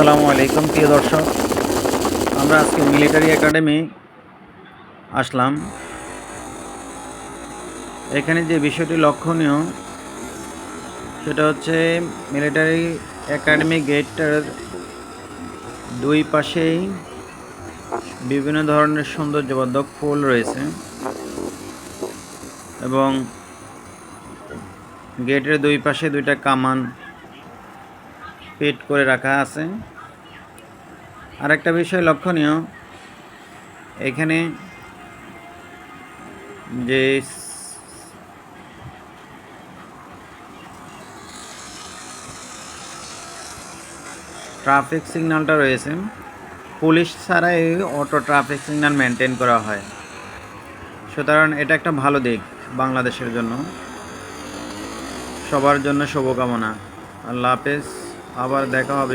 আসসালামু আলাইকুম প্রিয় দর্শক। আমরা আজকে মিলিটারি একাডেমি আসলাম। এখানে যে বিষয়টি লক্ষণীয় সেটা হচ্ছে মিলিটারি একাডেমি গেটটার দুই পাশেই বিভিন্ন ধরনের সৌন্দর্যবর্ধক ফুল রয়েছে এবং গেটের দুই পাশে দুইটা কামান ফিট করে রাখা আছে। আরেকটা বিষয় লক্ষণীয়, এখানে যে ট্রাফিক সিগন্যালটা রয়েছে, পুলিশ ছাড়াই অটো ট্রাফিক সিগন্যাল মেনটেন করা হয়। সুতরাং এটা একটা ভালো দিক বাংলাদেশের জন্য। সবার জন্য শুভকামনা। আল্লাহ হাফেজ, আবার দেখা হবে।